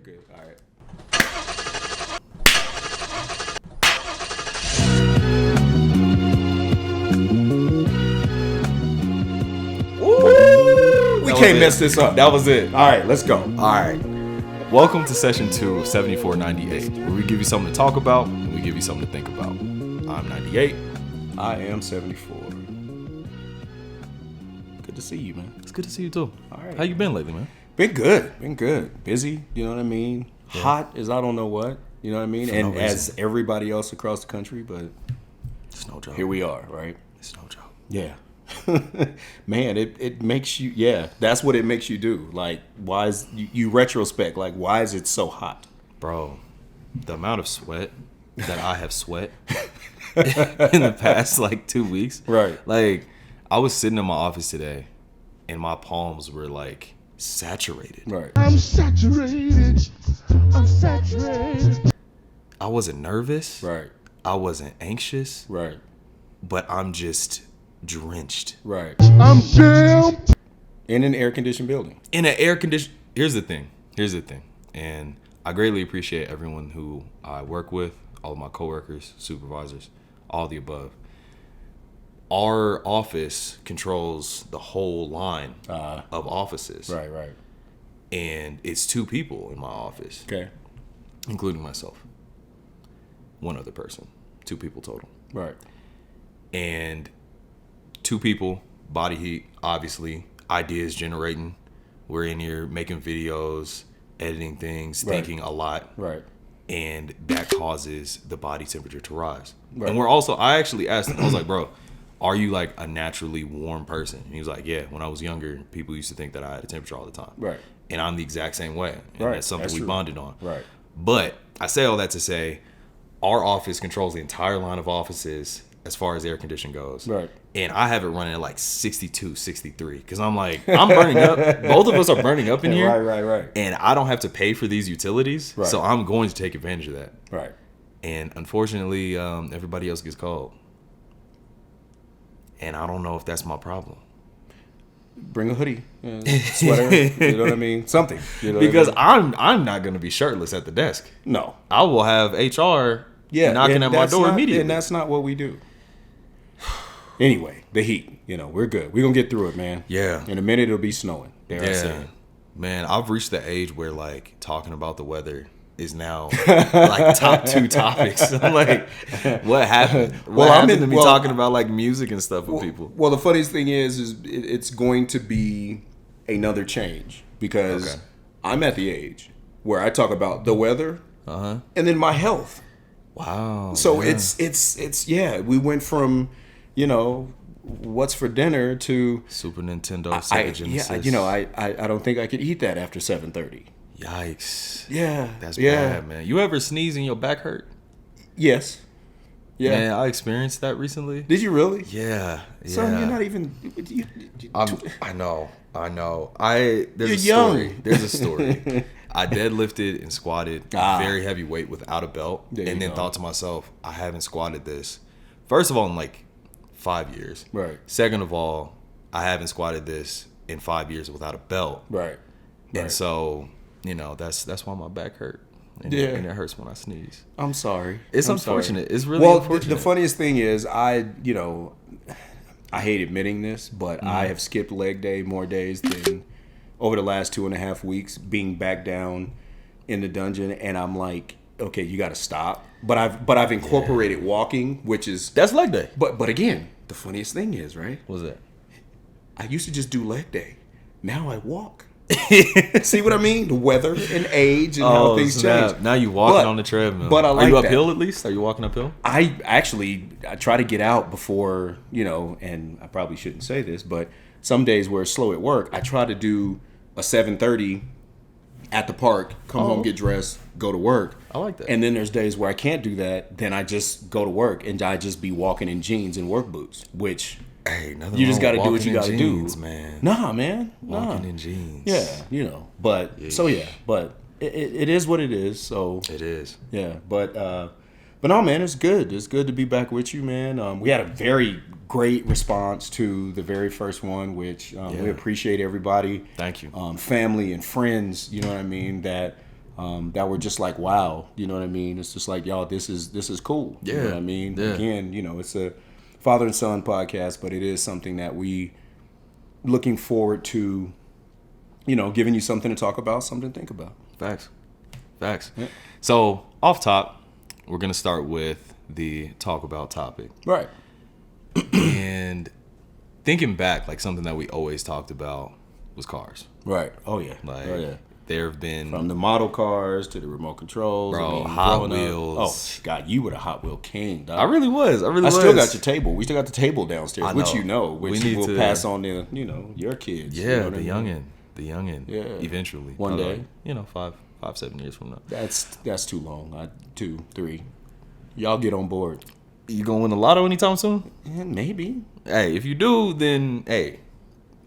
good. All right. Ooh, we can't mess this up. That was it. All right, let's go. All right. Welcome to session 2 of 7498, where we give you something to talk about and we give you something to think about. I'm 98. I am 74. Good to see you, man. It's good to see you too. All right. How you been lately, man? Been good. Busy, you know what I mean? Yeah. Hot as I don't know what, you know what I mean? And as everybody else across the country, but it's no joke. Here we are, right? It's no joke. Yeah. Man, it makes you, that's what it makes you do. Like, why is, you retrospect, like, why is it so hot? Bro, the amount of sweat that I have sweat in the past, like, 2 weeks. Right. Like, I was sitting in my office today, and my palms were, like, saturated. Right. I'm saturated. I wasn't nervous. Right. I wasn't anxious. Right. But I'm just drenched. Right. I'm damn. In an air-conditioned building. In an air-conditioned... Here's the thing. And I greatly appreciate everyone who I work with, all of my coworkers, supervisors, all the above. Our office controls the whole line of offices. Right. And it's 2 people in my office. Okay. Including myself. 1 other person. 2 people total. Right. And 2 people, body heat, obviously, ideas generating. We're in here making videos, editing things, thinking a lot. Right. And that causes the body temperature to rise. Right. And we're also, I actually asked him, I was like, bro, are you like a naturally warm person? And he was like, yeah, when I was younger, people used to think that I had a temperature all the time. Right. And I'm the exact same way. And that's something we bonded on. Right. But I say all that to say, our office controls the entire line of offices as far as air conditioning goes. Right. And I have it running at like 62, 63. Because I'm like, I'm burning up. Both of us are burning up in here. Right. And I don't have to pay for these utilities. Right. So I'm going to take advantage of that. Right. And unfortunately, everybody else gets cold. And I don't know if that's my problem. Bring a hoodie, sweater, you know what I mean? Something. You know because what I mean? I'm not going to be shirtless at the desk. No. I will have HR knocking at my door immediately. And that's not what we do. Anyway, the heat, we're good. We're going to get through it, man. Yeah. In a minute, it'll be snowing. I say. Man, I've reached the age where, like, talking about the weather is now, like, top 2 topics. I'm like, what happened? What happened to me talking about, like, music and stuff with people? Well, the funniest thing is it's going to be another change because I'm at the age where I talk about the weather and then my health. Wow. So it's we went from, what's for dinner to Super Nintendo, Sega Genesis. I don't think I could eat that after 7:30. Yikes. Yeah. That's bad, man. You ever sneeze and your back hurt? Yes. Yeah. Man, I experienced that recently. Did you really? Yeah. Son, you're not even... I know. You're young. There's a story. I deadlifted and squatted very heavy weight without a belt. And then thought to myself, I haven't squatted this. First of all, in like 5 years. Right. Second of all, I haven't squatted this in 5 years without a belt. Right. And so... that's why my back hurt. And it hurts when I sneeze. I'm sorry. It's unfortunate. It's really unfortunate. The funniest thing is I hate admitting this, but I have skipped leg day more days than over the last 2.5 weeks being back down in the dungeon. And I'm like, okay, you got to stop. But I've incorporated walking, which is... That's leg day. But again, the funniest thing is, right? What's that? I used to just do leg day. Now I walk. See what I mean? The weather and age and how things change. Now you walking on the treadmill. But I like Are you that. uphill at least? Are you walking uphill? I try to get out before, and I probably shouldn't say this, but some days where it's slow at work, I try to do a 7:30 at the park, come home, get dressed, go to work. I like that. And then there's days where I can't do that. Then I just go to work and I just be walking in jeans and work boots, which... Hey, you just got to do what you got to do, man. Nah, man. Walking in jeans. Yeah, But but it is what it is. So it is. Yeah, but no, man, it's good. It's good to be back with you, man. We had a very great response to the very first one, which we appreciate everybody. Thank you. Family and friends, you know what I mean, that that were just like, wow, you know what I mean? It's just like, y'all, this is cool. You know what I mean? Yeah. Again, it's a father and son podcast, but it is something that we looking forward to, giving you something to talk about, something to think about. Facts. Yeah. So off top, we're gonna start with the talk about topic. Right. And thinking back, like something that we always talked about was cars. Right. Oh yeah. There have been From the model cars to the remote controls. Bro, Hot growing up- Wheels. Oh God, you were the Hot Wheel king, dog. I really was. I still got your table. We still got the table downstairs, I which know. which We need will to pass on to your kids. Yeah, you know what the I mean? youngin. Yeah. Eventually. One Probably, day. 5-7 years from now. That's too long. 2, 3. Y'all get on board. You gonna win the lotto anytime soon? Maybe. Hey, if you do, then hey,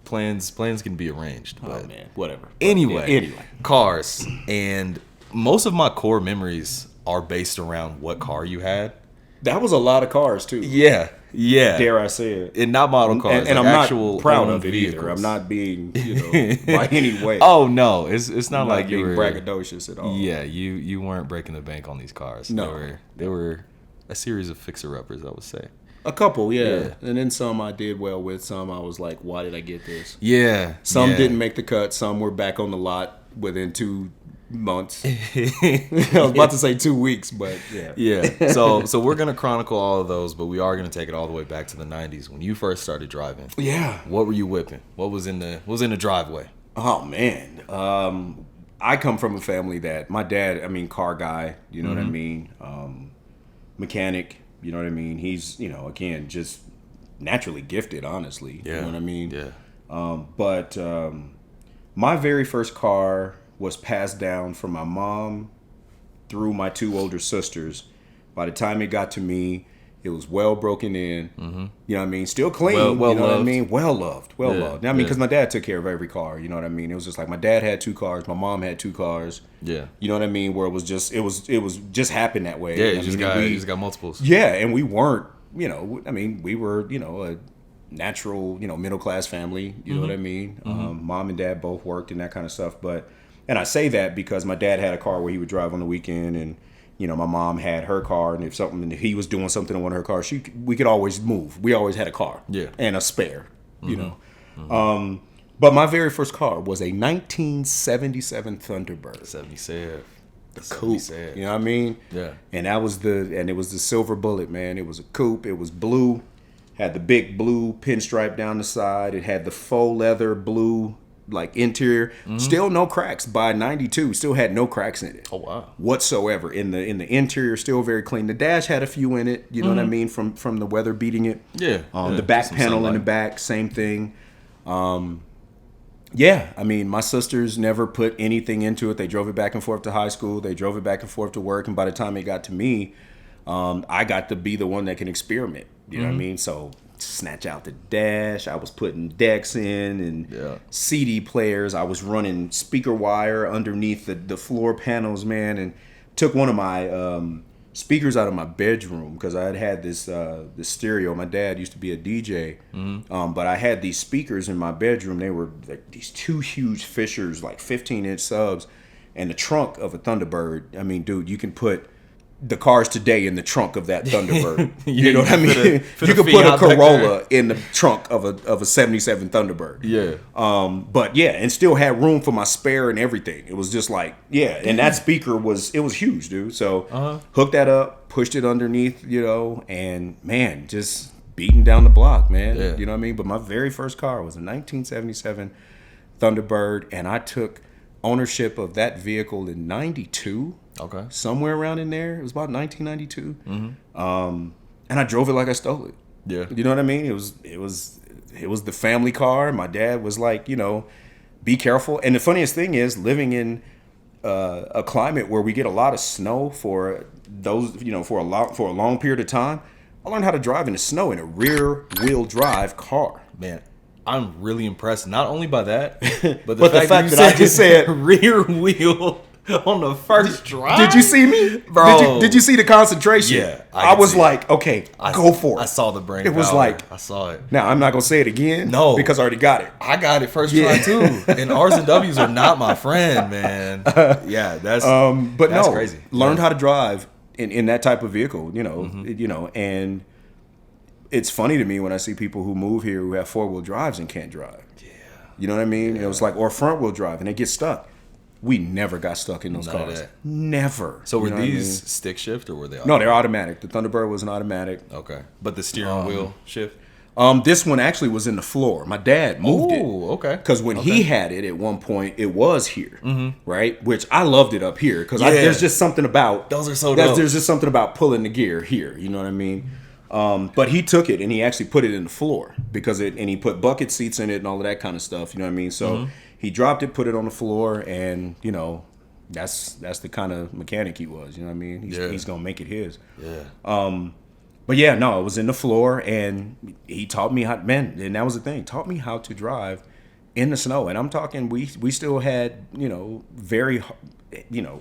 plans can be arranged. But Oh man, whatever. anyway, cars, and most of my core memories are based around what car you had. That was a lot of cars too. Yeah. Dare I say it? And not model cars, And like I'm actual not proud owned of it vehicles. either. I'm not being, by any way. Oh no, it's not I'm like not you being were braggadocious at all. Yeah, you weren't breaking the bank on these cars. No. They were a series of fixer-uppers, I would say. A couple, yeah. Yeah. And then some I did well with. Some I was like, why did I get this? Yeah. Some yeah. didn't make the cut. Some were back on the lot within 2 months. I was about to say 2 weeks, but yeah. Yeah. So we're gonna chronicle all of those, but we are gonna take it all the way back to the 90s when you first started driving. Yeah. What were you whipping? What was in the driveway? Oh man. I come from a family that my dad, car guy, you know what I mean? Mechanic, you know what I mean? He's, again, just naturally gifted, honestly. Yeah. You know what I mean? Yeah. But my very first car was passed down from my mom through my 2 older sisters. By the time it got to me, it was well broken in. Mm-hmm. You know what I mean? Still clean. Well you know what I loved. mean? Well loved. Well Yeah, loved. Because my dad took care of every car. You know what I mean? It was just like my dad had 2 cars. My mom had 2 cars. Yeah. You know what I mean? Where it was just happened that way. Yeah, I you mean, just got multiples. Yeah, and we weren't, we were, a natural, middle class family. You know what I mean? Mom and dad both worked and that kind of stuff. And I say that because my dad had a car where he would drive on the weekend, and my mom had her car, and if he was doing something on one of her cars, we could always move. We always had a car, Yeah. and a spare, you know. But my very first car was a 1977 Thunderbird. 77. The coupe, you know what I mean? Yeah. And it was the silver bullet, man. It was a coupe. It was blue, had the big blue pinstripe down the side. It had the faux leather blue like interior. Still no cracks by 92. Still had no cracks in it. Oh wow. Whatsoever in the interior, still very clean. The dash had a few in it. You know what I mean from the weather beating it. Yeah. The back Some panel in sunlight. the back, same thing. Yeah, my sisters never put anything into it. They drove it back and forth to high school. They drove it back and forth to work. And by the time it got to me, I got to be the one that can experiment. You know what I mean? So snatch out the dash. I was putting decks in and CD players. I was running speaker wire underneath the floor panels, man, and took one of my speakers out of my bedroom because I had this stereo. My dad used to be a DJ, but I had these speakers in my bedroom. They were like these 2 huge Fishers, like 15-inch subs, and the trunk of a Thunderbird. I mean, dude, you can put the cars today in the trunk of that Thunderbird. You know what I mean? You could put a Corolla in the trunk of a 77 Thunderbird. Yeah. But yeah, and still had room for my spare and everything. It was just like, yeah, and that speaker was huge, dude. So hooked that up, pushed it underneath, and man, just beating down the block, man. Yeah. You know what I mean? But my very first car was a 1977 Thunderbird, and I took ownership of that vehicle in 92. Okay. Somewhere around in there. It was about 1992. And I drove it like I stole it. Yeah. You know what I mean? It was the family car. My dad was like, be careful. And the funniest thing is living in a climate where we get a lot of snow for those, for a long period of time. I learned how to drive in the snow in a rear wheel drive car. Man, I'm really impressed. Not only by that, but But the fact that I just said rear wheel. on the first drive. Did you see me, Bro. Did you see the concentration? Yeah, I could was see like, okay, go for it. I saw the brain. It was power. like, I saw it. now I'm not gonna say it again. No, because I already got it. I got it first try too. And R's and W's are not my friend, man. Yeah, that's but that's no, crazy. Learned how to drive in that type of vehicle. And it's funny to me when I see people who move here who have 4-wheel drives and can't drive. Yeah, you know what I mean. It was like, or front wheel drive and they get stuck. We never got stuck in those cars. Never. So were these stick shift or were they automatic? No, they're automatic. The Thunderbird was an automatic. Okay. But the steering wheel shift? This one actually was in the floor. My dad moved it. Oh, okay. Because when he had it at one point, it was here, right? Which I loved it up here because there's just something about those are so dope. There's just something about pulling the gear here. You know what I mean? But he took it and he actually put it in the floor and he put bucket seats in it and all of that kind of stuff. You know what I mean? So he dropped it, put it on the floor, and that's the kind of mechanic he was. You know what I mean? He's gonna make it his. Yeah. But yeah, no, it was in the floor, and he taught me and that was the thing. Taught me how to drive in the snow, and I'm talking we still had very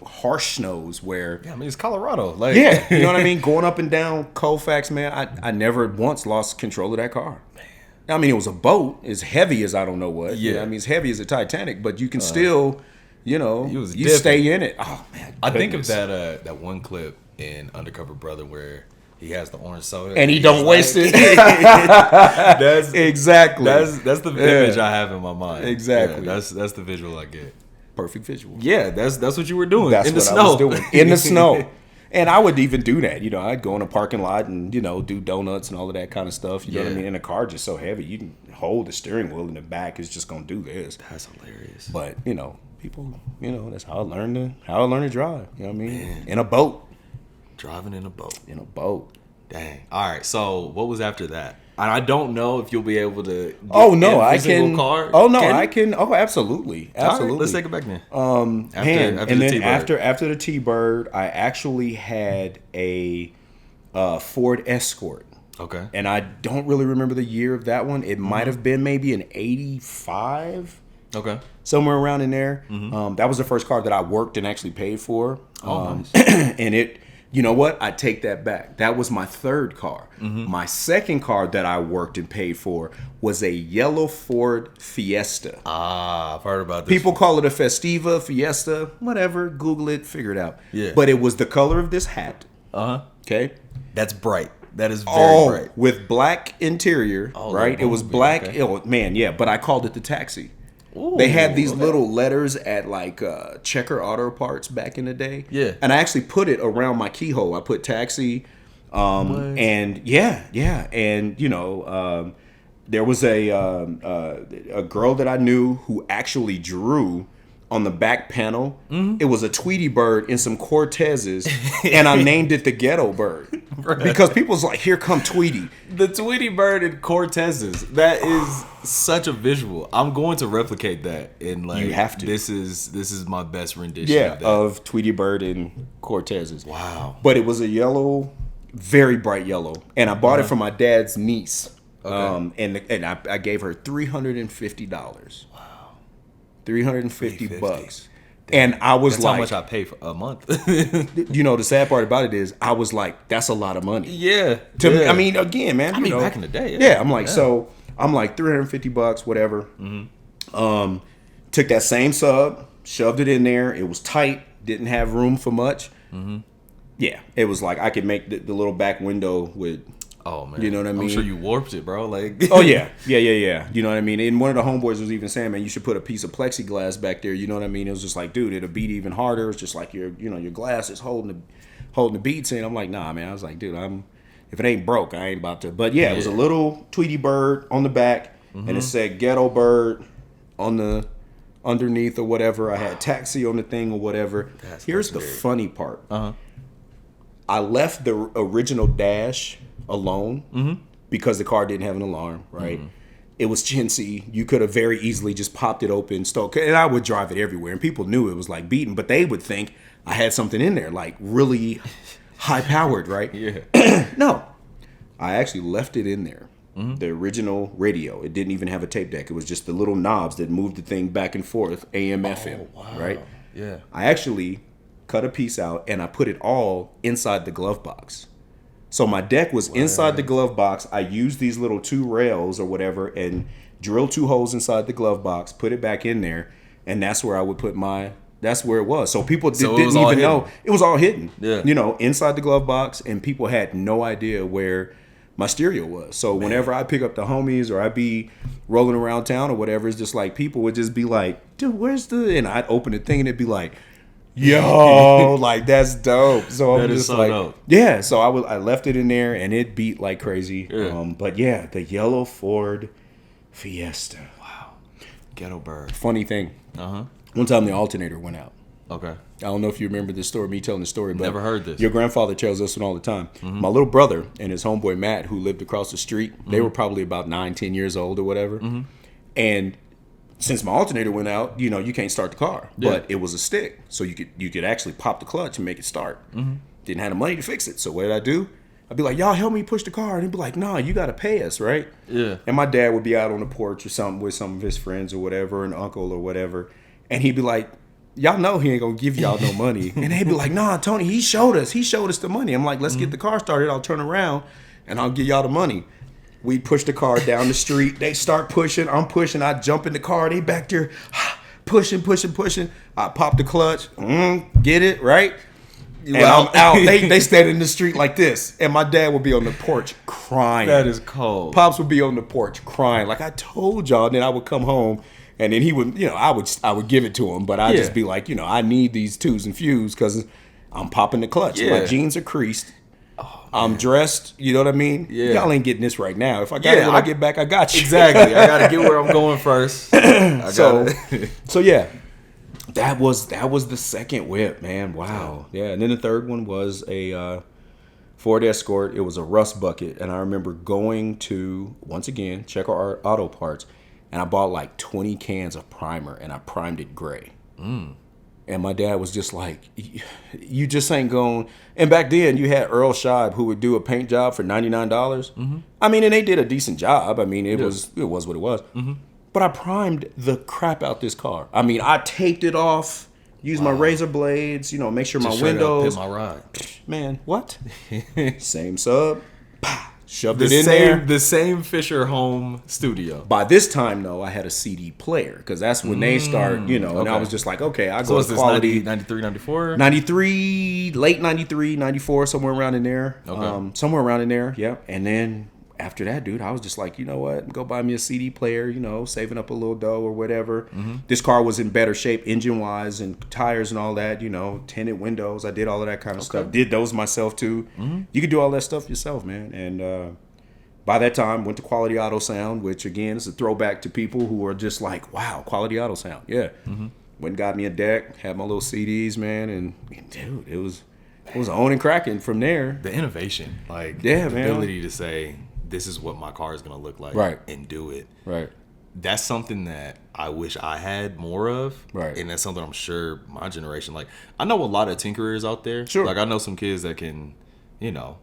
harsh snows where I mean it's Colorado, like you know what I mean, going up and down Colfax, man. I never once lost control of that car. I mean, it was a boat as heavy as I don't know what. Yeah, I mean, as heavy as a Titanic, but you can still, you stay in it. Oh man, I think of that one clip in Undercover Brother where he has the orange soda and he don't waste it. That's exactly that's the image I have in my mind. Exactly, that's the visual I get. Perfect visual. Yeah, that's what you were doing. That's in the what snow. I was doing in the snow. And I would even do that. I'd go in a parking lot and, do donuts and all of that kind of stuff. You know what I mean? And the car just so heavy. You can hold the steering wheel in the back. It's just going to do this. That's hilarious. But, people, that's how I learned to drive. You know what I mean? Man. In a boat. Driving in a boat. In a boat. Dang. All right. So what was after that? And I don't know if you'll be able to. I can. Car. Oh no, I can. Oh, absolutely, absolutely. Right, let's take it back then. After the T-Bird, I actually had a Ford Escort. Okay. And I don't really remember the year of that one. It might have been maybe an 85. Okay. Somewhere around in there. That was the first car that I worked and actually paid for. Nice. And it. You know what? I take that back. That was my third car. My second car that I worked and paid for was a yellow Ford Fiesta. I've heard about this. People call it a Festiva, Fiesta, whatever. Google it, figure it out. Yeah. But it was the color of this hat. Okay? That's bright. That is very bright. With black interior, right? It was black. Okay. Oh, man, yeah. But I called it the Taxi. Ooh, they had these little letters at like Checker Auto Parts back in the day. Yeah. And I actually put it around my keyhole. I put Taxi. And yeah. And, there was a girl that I knew who actually drew on the back panel. It was a Tweety bird and some Cortezes, and I named it the Ghetto Bird. Because people was like, here come Tweety. The Tweety bird and Cortezes. That is such a visual. I'm going to replicate that in you have to. This is my best rendition of Tweety bird and Cortezes. Wow. But it was a yellow, very bright yellow. And I bought it from my dad's niece. Okay. And I gave her $350. Wow. $350. And I was that's like, how much I pay for a month. The sad part about it is I was like, that's a lot of money. Yeah. Me, I mean, again, man. Back in the day. Yeah. I'm like, so I'm like $350, whatever. Took that same sub, shoved it in there. It was tight, didn't have room for much. Yeah. It was like I could make the little back window with. Oh man, you know what I mean? I'm sure you warped it, bro. Like, oh yeah. You know what I mean? And one of the homeboys was even saying, man, you should put a piece of plexiglass back there. You know what I mean? It was just like, dude, it'll beat even harder. It's just like your glass is holding the beats in. I'm like, nah, man. I was like, dude, if it ain't broke, I ain't about to. But yeah, it was a little Tweety bird on the back, and it said Ghetto Bird on the underneath or whatever. I had Taxi on the thing or whatever. Here's the funny part. I left the original dash alone because the car didn't have an alarm, right? It was chintzy. You could have very easily just popped it open, and I would drive it everywhere, and people knew it was like beaten, but they would think I had something in there, like really high powered, right? Yeah. No, I actually left it in there. The original radio. It didn't even have a tape deck. It was just the little knobs that moved the thing back and forth, AM, FM, right? Yeah. I actually cut a piece out and I put it all inside the glove box. So my deck was inside the glove box. I used these little 2 rails or whatever and drilled 2 holes inside the glove box, put it back in there, and that's where I would put that's where it was. So people didn't even know. It was all hidden. Yeah. You know, inside the glove box, and people had no idea where my stereo was. So whenever I pick up the homies or I'd be rolling around town or whatever, it's just like people would just be like, dude, where's the... And I'd open the thing and it'd be like, yo, like that's dope. So I'm just like, dope. yeah. So I left it in there and it beat like crazy. Yeah. But yeah, the yellow Ford Fiesta. Wow. Ghetto bird. Funny thing. Uh-huh. One time the alternator went out. Okay. I don't know if you remember this story, me telling the story, but Never heard this. Your grandfather tells this one all the time. My little brother and his homeboy Matt, who lived across the street, they were probably about 9-10 years old or whatever. And since my alternator went out, you know, you can't start the car, but it was a stick, so you could actually pop the clutch and make it start. Didn't have the money to fix it, so what did I do? I'd be like, y'all help me push the car, and he'd be like, nah, you got to pay us, right? Yeah. And my dad would be out on the porch or something with some of his friends or whatever, an uncle or whatever, and he'd be like, y'all know he ain't gonna give y'all no money, and they'd be like, nah, Tony, he showed us the money. I'm like, let's get the car started. I'll turn around and I'll give y'all the money. We push the car down the street. They start pushing. I'm pushing. I jump in the car. They back there pushing. I pop the clutch. Get it, right? And I'm out. They stand in the street like this. And my dad would be on the porch crying. That is cold. Pops would be on the porch crying. Like I told y'all. And then I would come home. And then he would, you know, I would give it to him. But I'd just be like, you know, I need these 2s and fews because I'm popping the clutch. Yeah. My jeans are creased. I'm dressed, you know what I mean? Yeah. Y'all ain't getting this right now. If I got it when I get back, I got you. Exactly. I gotta get where I'm going first. So yeah, that was the second whip, man. Wow. Yeah, and then the third one was a Ford Escort. It was a rust bucket, and I remember going to once again check our auto parts, and I bought like 20 cans of primer, and I primed it gray. And my dad was just like, you just ain't going. And back then, you had Earl Scheib who would do a paint job for $99. I mean, and they did a decent job. I mean, it was what it was. But I primed the crap out this car. I mean, I taped it off, used my razor blades, you know, make sure Just my windows. Hit my ride. Man, what? Same sub. Shoved it in there. The same Fisher home studio. By this time, though, I had a CD player because that's when they start, you know, and I was just like, okay, I go with quality. 93, 94? 93, late 93, 94, somewhere around in there. Okay. Somewhere around in there, yep. And then after that, dude, I was just like, you know what? Go buy me a CD player, you know, saving up a little dough or whatever. This car was in better shape engine-wise and tires and all that, you know, tinted windows. I did all of that kind of stuff. Did those myself, too. You could do all that stuff yourself, man. And by that time, went to Quality Auto Sound, which, again, is a throwback to people who are just like, wow, Quality Auto Sound. Yeah. Went and got me a deck, had my little CDs, man, and dude, it was on and cracking from there. The innovation, like the ability to say, this is what my car is going to look like, right, and do it. Right. That's something that I wish I had more of. Right. And that's something I'm sure my generation, like, I know a lot of tinkerers out there. Sure. Like, I know some kids that can, you know,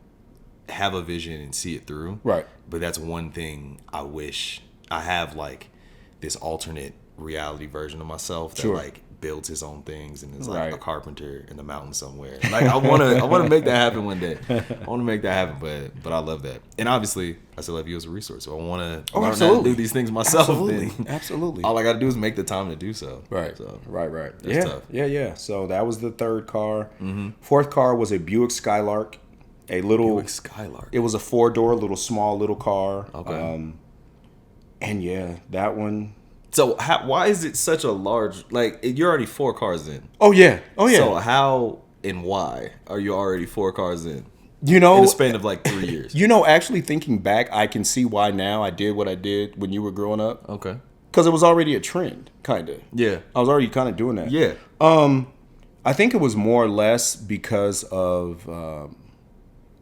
have a vision and see it through. Right. But that's one thing I wish I have, like, this alternate reality version of myself that, like, builds his own things and is like a carpenter in the mountains somewhere. Like, I wanna make that happen one day. I wanna make that happen, but I love that. And obviously I still have you as a resource. So I wanna learn how to do these things myself. Absolutely. All I gotta do is make the time to do so. Right. So Right. That's tough. Yeah. So that was the third car. Fourth car was a Buick Skylark. A little Buick Skylark. It was a 4-door, small little car. Okay. And yeah, that one. So why is it such a large, like, you're already 4 cars in? Oh yeah. So how and why are you already 4 cars in? You know, in the span of like 3 years. You know, actually thinking back, I can see why now I did what I did when you were growing up. Okay. Because it was already a trend, kind of. Yeah. I was already kind of doing that. Yeah. I think it was more or less because of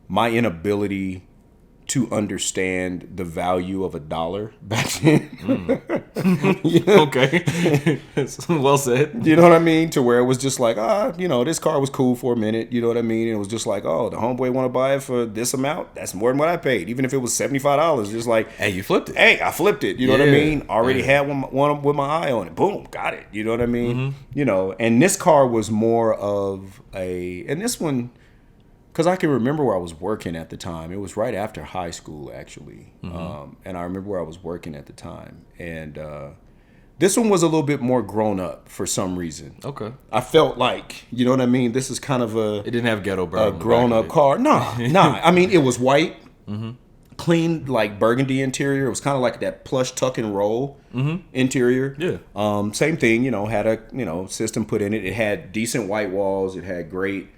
my inability to understand the value of $1 back then. You know? Okay. Well said. You know what I mean? To where it was just like, this car was cool for a minute. You know what I mean? And it was just like, oh, the homeboy want to buy it for this amount? That's more than what I paid. Even if it was $75, just like, Hey, you flipped it. hey, I flipped it. You know what I Yeah. mean? Already had one with my eye on it. Boom, got it. You know what I mean? And this car was more of and this one, because I can remember where I was working at the time. It was right after high school, actually. And I remember where I was working at the time. And this one was a little bit more grown up for some reason. Okay. I felt like, you know what I mean? This is kind of It didn't have ghetto a brown. grown up car. Nah. I mean, it was white, clean, like burgundy interior. It was kind of like that plush tuck and roll interior. Yeah. Same thing, had a, system put in it. It had decent white walls. It had great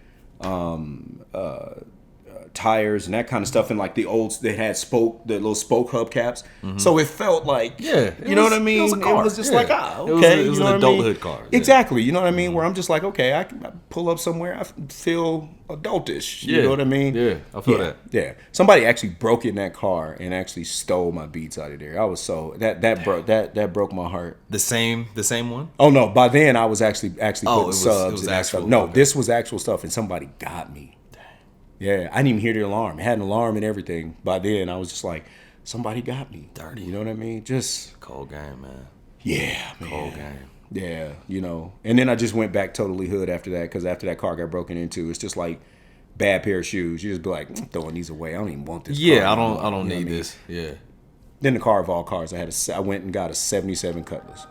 tires and that kind of stuff, and like they had the little spoke hubcaps. So it felt like, you know what I mean? It was a car. It was just like, okay, it was you know an what I mean? adulthood car. Exactly, you know what I mean? Where I'm just like, okay, I can pull up somewhere, I feel adultish. You know what I mean? Yeah, I feel that. Yeah, somebody actually broke in that car and actually stole my Beats out of there. I was so that broke my heart. The same one. Oh no! By then I was actually putting it was subs and that actual, stuff. No, okay. this was actual stuff, and somebody got me. Yeah, I didn't even hear the alarm. It had an alarm and everything. By then, I was just like, somebody got me. Dirty. You know what I mean? Just Cold game, man. yeah, man. Cold game. Yeah, And then I just went back totally hood after that, because after that car got broken into, it's just like bad pair of shoes. You just be like, I'm throwing these away. I don't even want this. Yeah, car I anymore. don't You know need what I mean? this. Yeah. Then the car of all cars, I went and got a '77 Cutlass.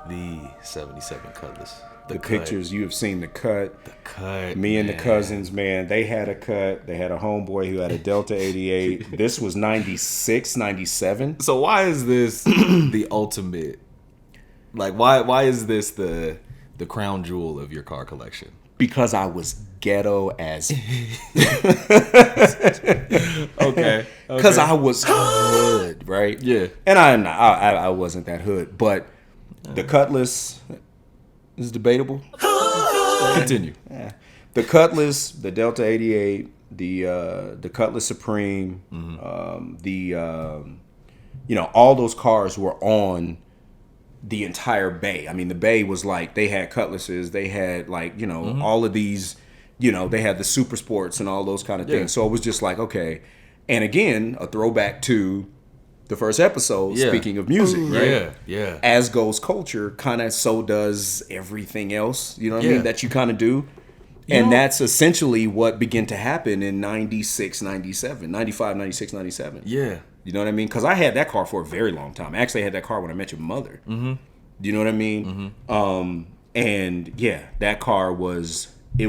The 77 Cutlass. The pictures, you have seen the cut. The cut. Me and the cousins, man, they had a cut. They had a homeboy who had a Delta 88. This was 96, 97. So why is this the ultimate? Like, why is this the crown jewel of your car collection? Because I was ghetto as. Okay. Because I was hood, right? Yeah. And I wasn't that hood, but the Cutlass is debatable. Continue. The Cutlass, the Delta 88, the Cutlass Supreme, all those cars were on the entire bay. I mean, the bay was like, they had Cutlasses, they had like, all of these, they had the Super Sports and all those kind of things. Yeah. So it was just like, okay. And again, a throwback to the first episode, speaking of music, right? Yeah. As goes culture, kind of so does everything else, you know what I mean, that you kind of do. And that's essentially what began to happen in 96, 97, 95, 96, 97. Yeah. You know what I mean? Because I had that car for a very long time. Actually, I had that car when I met your mother. Mm-hmm. Do you know what I mean? Mm-hmm. And yeah, that car was the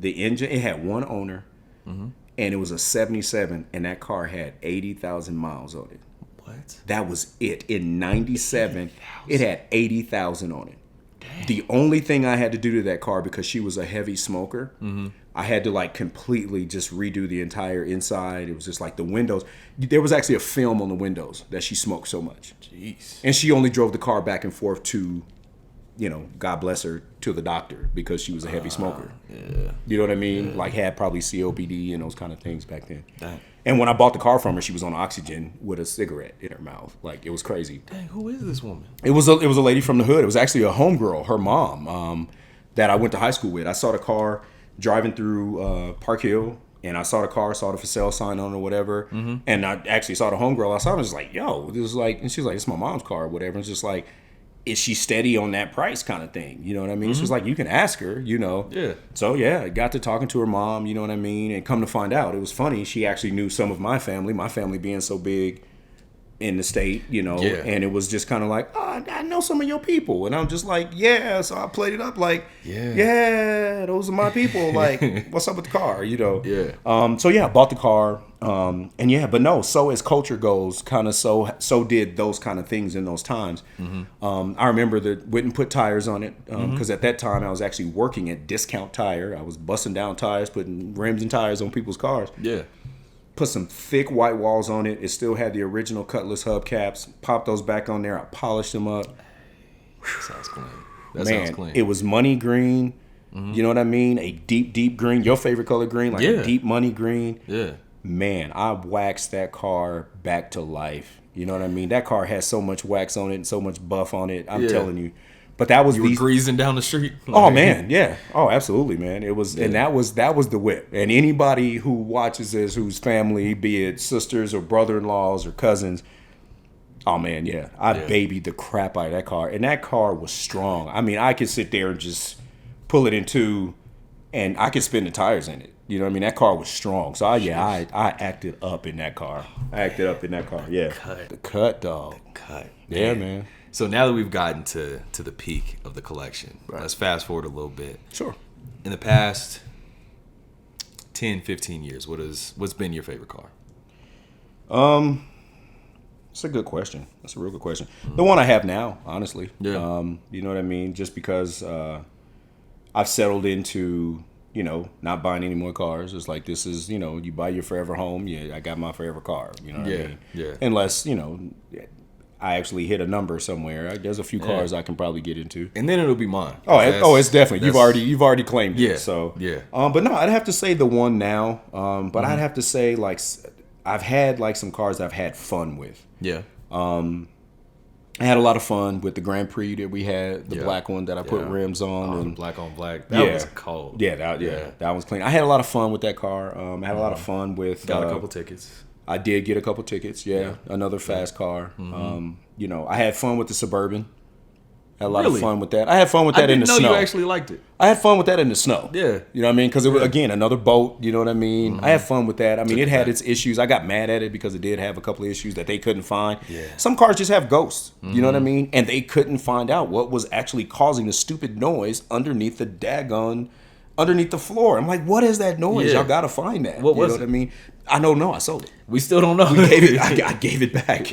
engine, it had one owner. Mm-hmm. And it was a 77, and that car had 80,000 miles on it. What? That was it. In 97, it had 80,000 on it. Dang. The only thing I had to do to that car, because she was a heavy smoker, I had to like completely just redo the entire inside. It was just like the windows. There was actually a film on the windows that she smoked so much. Jeez. And she only drove the car back and forth to, God bless her, to the doctor, because she was a heavy smoker. Yeah. You know what I mean? Like had probably COPD and those kind of things back then. Dang. And when I bought the car from her, she was on oxygen with a cigarette in her mouth. Like, it was crazy. Dang, who is this woman? It was a lady from the hood. It was actually a homegirl, her mom, that I went to high school with. I saw the car driving through Park Hill, and I saw the car, saw the for sale sign on it or whatever. Mm-hmm. And I actually saw the homegirl. I saw her, I was like, yo, this is like, and she's like, it's my mom's car or whatever. And it's just like, is she steady on that price kind of thing? You know what I mean? Mm-hmm. She's like, you can ask her, Yeah. So, yeah, I got to talking to her mom, you know what I mean? And come to find out, it was funny. She actually knew some of my family being so big in the state, and it was just kind of like, oh, I know some of your people. And I'm just like, yeah. So I played it up like, yeah, those are my people. Like, what's up with the car, Yeah. So, yeah, I bought the car. And yeah, but no, so as culture goes, kind of so did those kind of things in those times. Mm-hmm. I remember that went and put tires on it, because at that time I was actually working at Discount Tire. I was busting down tires, putting rims and tires on people's cars. Yeah. Put some thick white walls on it. It still had the original Cutlass hubcaps. Popped those back on there. I polished them up. That sounds clean. Sounds clean. It was money green. Mm-hmm. You know what I mean? A deep, deep green. Your favorite color green, like a deep money green. Yeah. man, I waxed that car back to life. You know what I mean? That car has so much wax on it and so much buff on it. I'm telling you. But that was you were greasing down the street. Oh man, yeah. Oh, absolutely, man. It was, and that was the whip. And anybody who watches this, whose family, be it sisters or brother-in-laws or cousins, oh man, yeah. I babied the crap out of that car, and that car was strong. I mean, I could sit there and just pull it in two, and I could spin the tires in it. You know what I mean? That car was strong. So I acted up in that car. Yeah. The cut, dog. The cut. Yeah, man. So now that we've gotten to the peak of the collection, let's fast forward a little bit. Sure. In the past 10, 15 years, what's been your favorite car? That's a good question. That's a real good question. The one I have now, honestly. Yeah. You know what I mean? Just because I've settled into, not buying any more cars. It's like, this is, you buy your forever home. Yeah, I got my forever car. You know what I mean? Yeah. Unless, I actually hit a number somewhere. There's a few cars I can probably get into. And then it'll be mine. It's definitely. You've already claimed it. Yeah. So yeah. But no, I'd have to say the one now. But I'd have to say, like, I've had like some cars that I've had fun with. Yeah. I had a lot of fun with the Grand Prix that we had, the black one that I put rims on. And black on black. That was cold. Yeah, that was clean. I had a lot of fun with that car. I had a lot of fun with... Got a couple tickets. I did get a couple tickets, another fast car. I had fun with the Suburban. Had a lot of fun with that. I had fun with that in the snow. I didn't know you actually liked it. I had fun with that in the snow. Yeah. You know what I mean? Because it was, again, another boat. You know what I mean? I had fun with that. I mean, it had its issues. I got mad at it because it did have a couple of issues that they couldn't find. Yeah. Some cars just have ghosts. You know what I mean? And they couldn't find out what was actually causing the stupid noise underneath underneath the floor. I'm like, what is that noise? Yeah. Y'all got to find that. What was you know what I mean? I don't know. I sold it. We still don't know. I gave it back.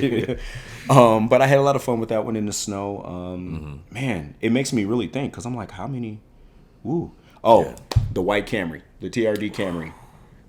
But I had a lot of fun with that one in the snow. Man, it makes me really think, because I'm like, how many? The white Camry, the TRD Camry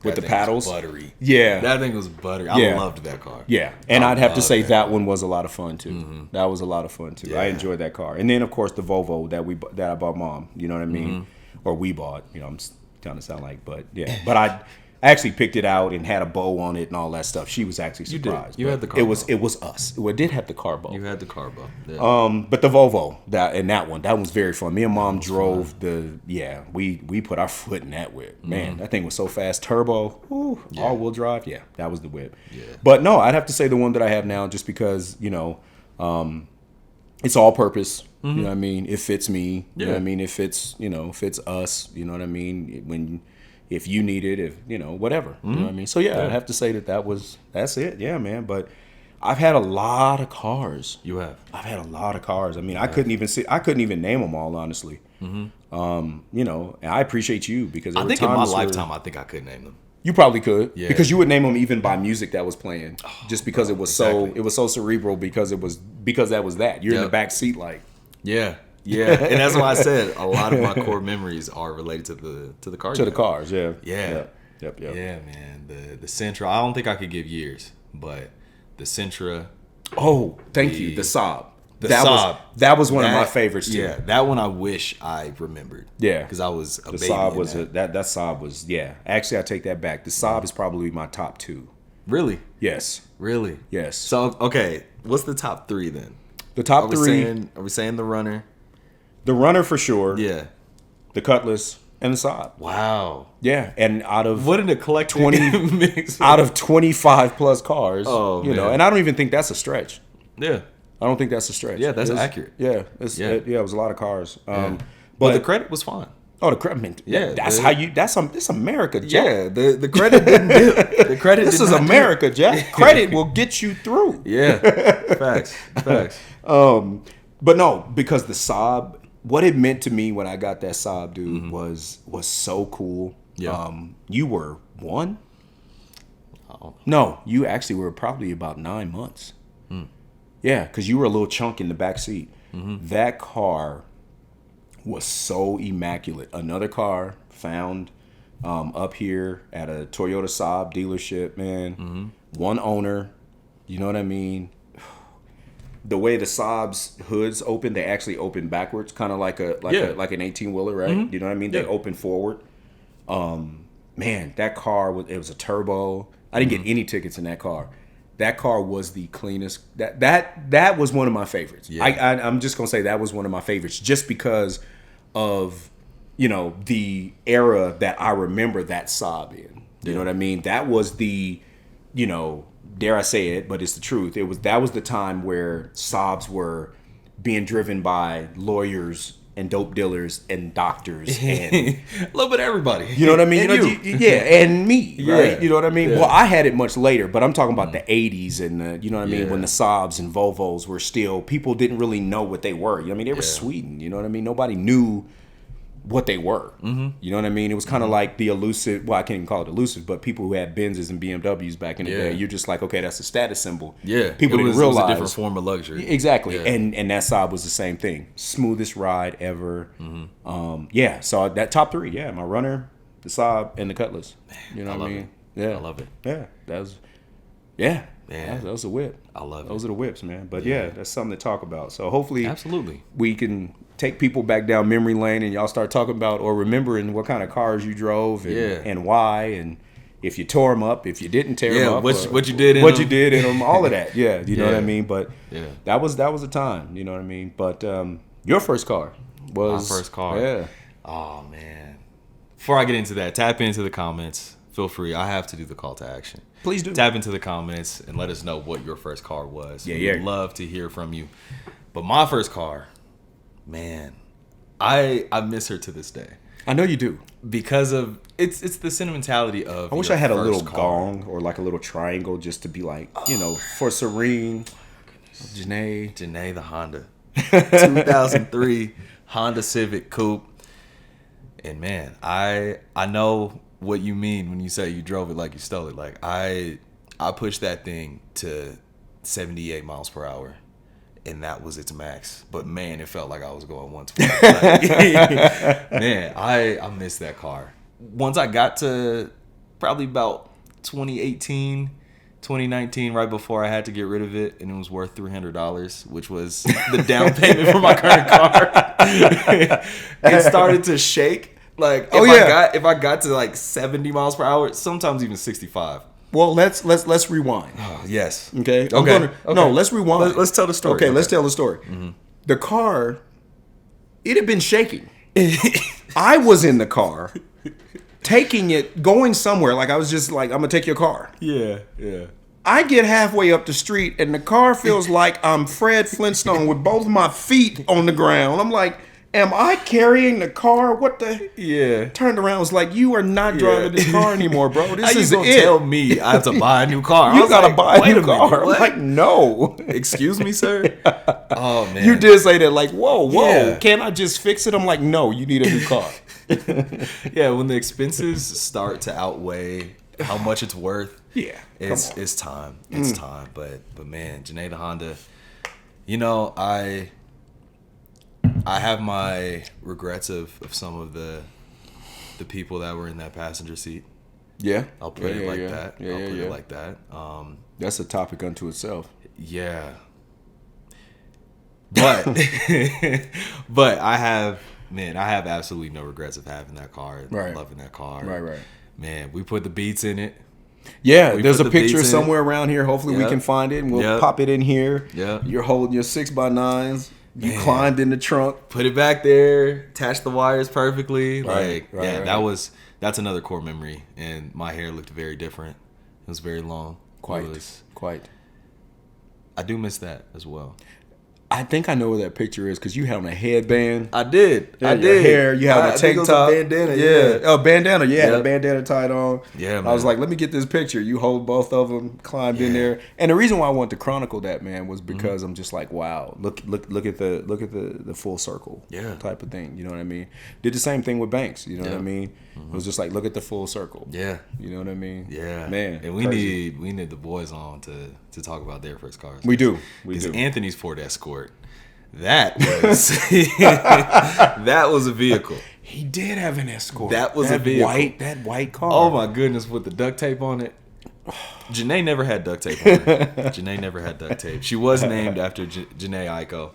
with the paddles. Buttery. Yeah. That thing was buttery. I loved that car. Yeah. And I'd have to say that one was a lot of fun too. That was a lot of fun too. Yeah. I enjoyed that car. And then of course the Volvo that I bought Mom, you know what I mean? Or we bought, I'm trying to sound like, but yeah. But I actually picked it out and had a bow on it and all that stuff. She was actually surprised. You had the car bow. It was us. It did have the car bow. You had the car bow. Yeah. But the Volvo, that one was very fun. Me and Mom drove we put our foot in that whip. Man, that thing was so fast. Turbo, all-wheel drive. Yeah, that was the whip. Yeah. But no, I'd have to say the one that I have now, just because, it's all purpose. You know what I mean? It fits me. You know what I mean? It fits, fits us. You know what I mean? If you need it, whatever. You know what I mean? So I'd have to say that's it. Yeah, man. But I've had a lot of cars. You have. I've had a lot of cars. I mean, I couldn't even name them all, honestly. And I appreciate you, because I think in my lifetime, I think I could name them. You probably could, yeah. Because you would name them even by music that was playing, just because it was so cerebral, because that was that. You're in the back seat, like, yeah, and that's why I said a lot of my core memories are related to the cars. To the cars, yeah. Yep. Yeah, man. The Sentra. I don't think I could give years, but the Sentra. Oh, thank you. The Saab. That was one of my favorites too. Yeah, that one I wish I remembered. Yeah, because I was a baby. The Saab was that Saab was Actually, I take that back. The Saab is probably my top 2. Really? Yes. Really? Yes. So okay, what's the top 3 then? The top 3. Are we saying the Runner? The Runner for sure. Yeah. The Cutlass and the Saab. Wow. Yeah, and out of what an eclectic 20 mix. Out of 25 plus cars. Oh, man. And I don't even think that's a stretch. Yeah. I don't think that's a stretch. Yeah, that's accurate. Yeah, it was a lot of cars. But the credit was fine. Oh, the credit. Yeah, that's this America, Jack. Yeah, the credit didn't dip. The credit. This is America, Jack. Credit will get you through. Yeah, facts. But no, because the Saab, what it meant to me when I got that Saab, dude, was so cool. Yeah. You were 1? Oh. No, you actually were probably about 9 months. Yeah, because you were a little chunk in the back seat. That car was so immaculate. Another car found up here at a Toyota Saab dealership, man. One owner, you know what I mean? The way the Saab's hoods open, they actually open backwards, kind of like an 18-wheeler, right? You know what I mean? They open forward. Man, that car it was a turbo. I didn't get any tickets in that car. That car was the cleanest. That was one of my favorites. Yeah. I'm just gonna say that was one of my favorites, just because of the era that I remember that Saab in. You know what I mean? That was the, dare I say it, but it's the truth. That was the time where Saabs were being driven by lawyers and dope dealers and doctors and A little bit of everybody. you know what I mean? And And me, right? Yeah. You know what I mean? Yeah. Well, I had it much later, but I'm talking about the 80s and Yeah. when the Saabs and Volvos were still, people didn't really know what they were. They were Yeah. Sweden, you know what I mean? Nobody knew what they were. Mm-hmm. You know what I mean? It was kind of like the elusive, well, I can't even call it elusive, but people who had Benzes and BMWs back in the day, you're just like, okay, that's a status symbol. Yeah. People didn't It realize. was a different form of luxury. Exactly. Yeah. And that Saab was the same thing. Smoothest ride ever. So that top three, my Runner, the Saab, and the Cutlass. You know I what love I mean? it. Yeah. I love it. Yeah. That was Man. that was a whip. I love it. Those are the whips, man. But yeah, that's something to talk about. So hopefully Absolutely. we can take people back down memory lane and y'all start talking about or remembering what kind of cars you drove and why, and if you tore them up, if you didn't tear them up, what you did in what them. you did in them, all of that. Yeah, you know what I Yeah. mean. But that was a time. You know what I mean. But your first car was My first car. Yeah. Oh man. Before I get into that, tap into the comments. Feel free. I have to do the call to action. Please do. Tap into the comments and let us know what your first car was. Yeah. We'd love to hear from you. But my first car, man, I miss her to this day. I know you do. Because of it's the sentimentality of I wish your I had a first little car. gong or like a little triangle just to be like, for Serene, Janae the Honda. 2003 Honda Civic Coupe. And man, I know what you mean when you say you drove it like you stole it. Like I pushed that thing to 78 miles per hour, and that was its max. But man, it felt like I was going 120. Like, man, I missed that car. Once I got to probably about 2018, 2019, right before I had to get rid of it, and it was worth $300, which was the down payment for my current car. It started to shake. Like if I got to like 70 miles per hour, sometimes even 65. Well, let's rewind. Oh, yes. Okay. Okay. No, let's rewind. Let's tell the story. Okay, let's tell the story. Mm-hmm. The car, it had been shaking. I was in the car, taking it, going somewhere. Like I was just like, I'm gonna take your car. Yeah. I get halfway up the street, and the car feels like I'm Fred Flintstone with both my feet on the ground. I'm like, am I carrying the car? What the? Yeah. Turned around, was like, you are not driving this car anymore, bro. This How is you gonna it. tell me I have to buy a new car? You gotta buy a new car. I'm What? like, no. Excuse me, sir. Oh man. You did say that, like, whoa, Yeah. can't I just fix it? I'm like, no, you need a new car. Yeah, when the expenses start to outweigh how much it's worth, it's time. It's time. But man, Janae the Honda, I have my regrets of some of the people that were in that passenger seat. Yeah. I'll put it like that. Yeah, I'll put yeah. it like that. That's a topic unto itself. Yeah. But but I have absolutely no regrets of having that car, Right. loving that car. Right. Man, we put the beats in it. Yeah, We there's put a the beats picture in. somewhere around here. Hopefully we Yep. can find it, and we'll Yep. pop it in here. Yep. You're holding your 6x9s. You Man. climbed in the trunk. Put it back there, attach the wires perfectly. Right, right. That's another core memory. And my hair looked very different. It was very long. Quite. I do miss that as well. I think I know where that picture is because you had on a headband. I did. Yeah, your hair. You had on a I tank think it was top. bandana. Yeah. Oh, bandana. Yeah, had a Yep. bandana tied on. Yeah, I was man. like, let me get this picture. You hold both of them, climbed in there. And the reason why I wanted to chronicle that, man, was because I'm just like, wow, look at the full circle. Yeah. Type of thing. You know what I mean? Did the same thing with Banks. You know what I Yeah. mean? It was just like, look at the full circle. Yeah. You know what I mean? Yeah, Man. and we crazy. need the boys on to talk about their first cars. We do. Because Anthony's Ford Escort, that was that was a vehicle. He did have an Escort. That was a vehicle. That white car. Oh my goodness, with the duct tape on it. Janae never had duct tape on it. Janae never had duct tape. She was named after Janae Aiko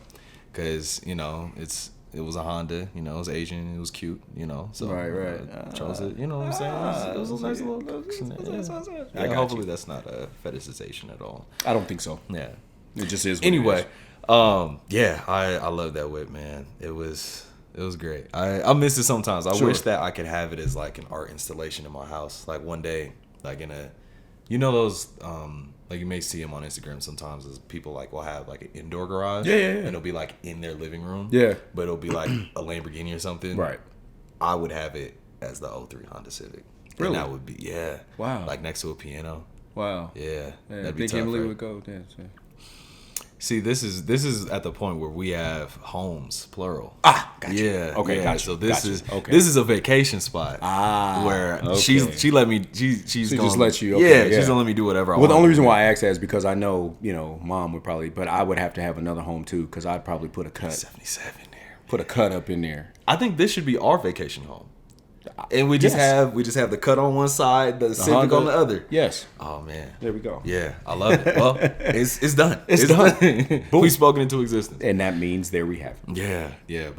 because it's it was a Honda. You know, it was Asian. It was cute. You know, so Right. chose it. You know what I'm saying? It was a nice little. Yeah, hopefully that's not a fetishization at all. I don't think so. Yeah, it just is. Anyway, yeah, I love that whip, man. It was great. I miss it sometimes. I wish that I could have it as like an art installation in my house. Like one day, like in a, you know those like you may see them on Instagram sometimes as people like will have like an indoor garage. Yeah. And it'll be like in their living room. Yeah. But it'll be like a Lamborghini or something. Right. I would have it as the 03 Honda Civic. Really? And that would be Wow. like next to a piano. Wow. Yeah. I think Emily would go. Yeah. See, this is at the point where we have homes, plural. Gotcha. Yeah. Okay, yeah. gotcha. So this Okay. is a vacation spot. Where okay. she let me she's gonna just let you. Okay, Yeah, she's gonna let me do whatever I want. Well, the only reason why I asked that is because I know, Mom would probably, but I would have to have another home too, because I'd probably put a cut. 77 there. Put a cut up in there. I think this should be our vacation home. And we just have the cut on one side, the Civic Honda, on the other. Yes. Oh man. There we go. Yeah, I love it. Well, it's done. It's done. We've spoken into existence. And that means there we have it. Yeah,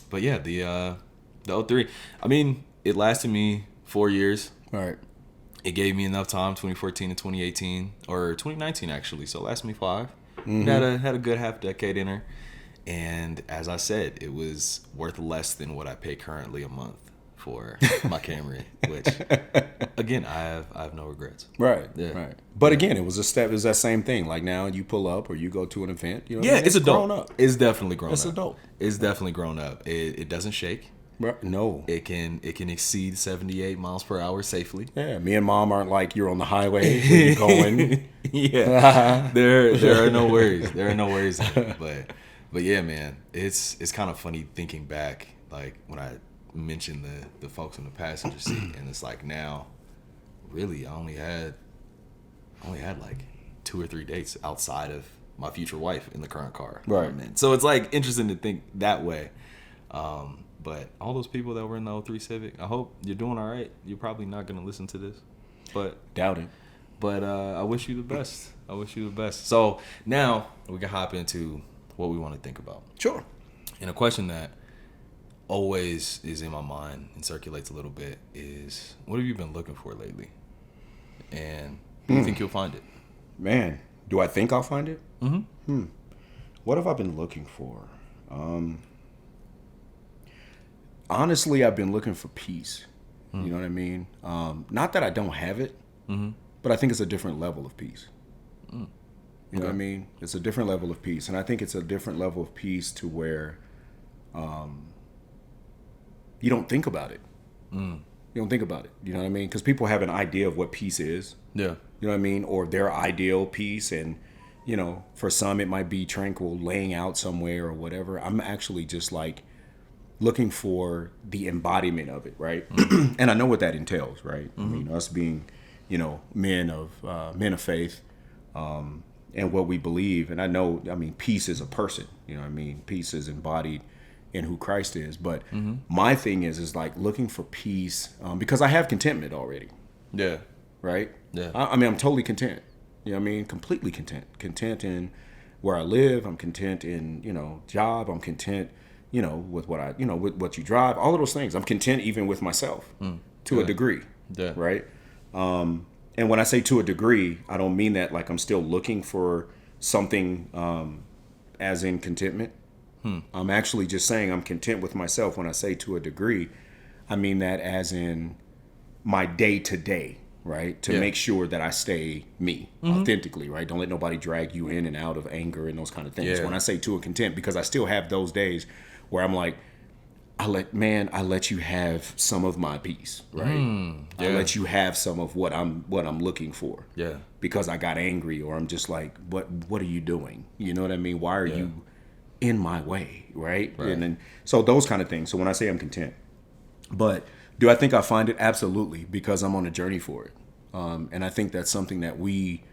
but yeah, the 03. I mean, it lasted me 4 years. All right. It gave me enough time, 2014 to 2018 or 2019 actually. So it lasted me 5. Mm-hmm. Had a good half decade in her. And as I said, it was worth less than what I pay currently a month for my Camry, which again, I have no regrets. Right. Yeah. Right. But again, it was a step. It was that same thing. Like now, you pull up or you go to an event. You know what I mean? It's adult. Grown up. It's definitely grown up. It's adult. It's definitely grown up. It doesn't shake. No. It can exceed 78 miles per hour safely. Yeah. Me and Mom aren't like you're on the highway where you're going. Yeah. There are no worries. There are no worries. But yeah, man, it's kind of funny thinking back, like when I mentioned the folks in the passenger seat, and it's like now, really, I only had like 2 or 3 dates outside of my future wife in the current car. Right. So it's like interesting to think that way. But all those people that were in the 03 Civic, I hope you're doing all right. You're probably not going to listen to this, but doubt it. But I wish you the best. I wish you the best. So now we can hop into what we want to think about. Sure. And a question that always is in my mind and circulates a little bit is, what have you been looking for lately? And do you think you'll find it? Man, do I think I'll find it? Mm-hmm. What have I been looking for? Honestly, I've been looking for peace. You know what I mean? Not that I don't have it, but I think it's a different level of peace. You know what I mean? It's a different level of peace. And I think it's a different level of peace to where you don't think about it. You don't think about it. You know what I mean? Because people have an idea of what peace is. Yeah. You know what I mean? Or their ideal peace. And, for some it might be tranquil, laying out somewhere or whatever. I'm actually just like looking for the embodiment of it, right? And I know what that entails, right? I mean, us being, men of faith, and what we believe. And I know, peace is a person, peace is embodied in who Christ is. But my thing is like looking for peace, because I have contentment already. Yeah. Right? Yeah. I'm totally content. Completely content. Content in where I live. I'm content in, job. I'm content, with what with what you drive, all of those things. I'm content even with myself to a degree. Yeah. Right? And when I say to a degree, I don't mean that like I'm still looking for something as in contentment. I'm actually just saying I'm content with myself. When I say to a degree, I mean that as in my day to day, right? To make sure that I stay me authentically, right? Don't let nobody drag you in and out of anger and those kind of things. Yeah. When I say to a content, because I still have those days where I'm like, I let you have some of my peace, right? I let you have some of what I'm looking for. Yeah. Because I got angry, or I'm just like, what are you doing? You know what I mean? Why are you in my way, right? And then so those kind of things. So when I say I'm content, but do I think I find it? Absolutely, because I'm on a journey for it. And I think that's something that we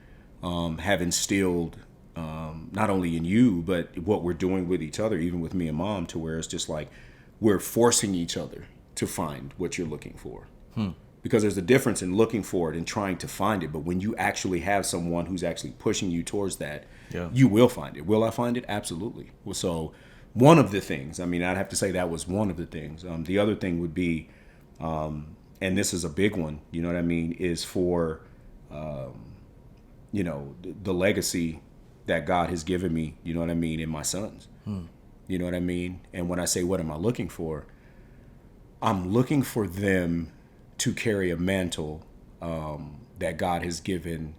have instilled not only in you, but what we're doing with each other, even with me and Mom, to where it's just like we're forcing each other to find what you're looking for. Because there's a difference in looking for it and trying to find it. But when you actually have someone who's actually pushing you towards that, you will find it. Will I find it? Absolutely. So one of the things. I mean, I'd have to say that was one of the things. The other thing would be, and this is a big one, you know what I mean, is for, the legacy that God has given me, you know what I mean, in my sons. You know what I mean? And when I say, what am I looking for? I'm looking for them to carry a mantle that God has given